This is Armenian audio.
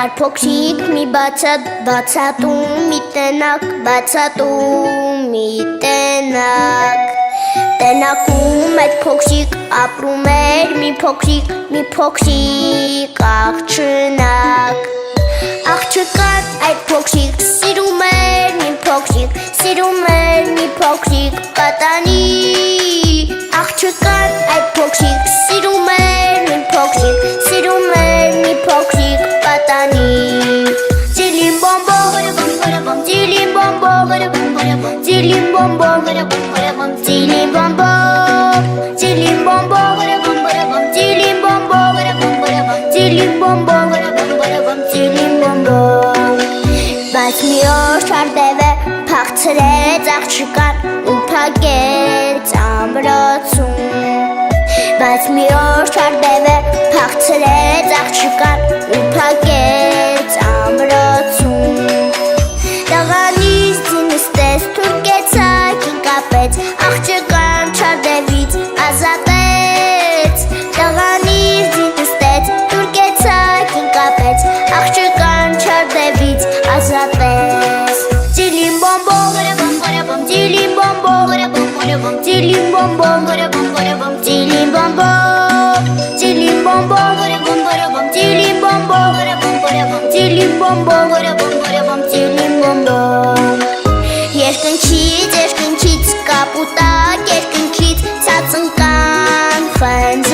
Կար փոքրիկ մի բացատում մի տենակ, բացատում մի տենակ Տենակում այդ փոքրիկ ապրում էր մի փոքրիկ աղջնակ Աղջկան այդ փոքրիկ սիրում էր մի փոքրիկ պատանի Աղջկան այդ փոքրիկ սիրում էր մի փոքրիկ պատանի Ծիլին բոմբոմ, ծիլին բոմբոմ, ծիլին բոմբոմ, ծիլին բոմբոմ, ծիլին բոմբոմ, ծիլին բոմբոմ, ծիլին բոմբոմ, ծիլին բոմբոմ Բայց մի օր շարդևը փախցրեց աղջկան ու փակեց ամրոցում Բայց մի օր շարդևը փախցրեց աղջկան ու փակեց ամրոցում Տղանից ձինստես թուրկեցակին կապեց աղջկան շարդևից ազատեց Տղանից ձինստես թուրկեցակին կապեց աղջկան շարդևից ազատեց Ծիլին բոմբոմ, ծիլին բոմբոմ, ծիլին բոմբոմ, ծիլին բոմբոմ, ծիլին բոմբոմ, ծիլին բոմբոմ, ծիլին բոմբոմ, ծիլին բոմբոմ Երկնքից կապուտակ, երկնքից ցածնկան ֆանձ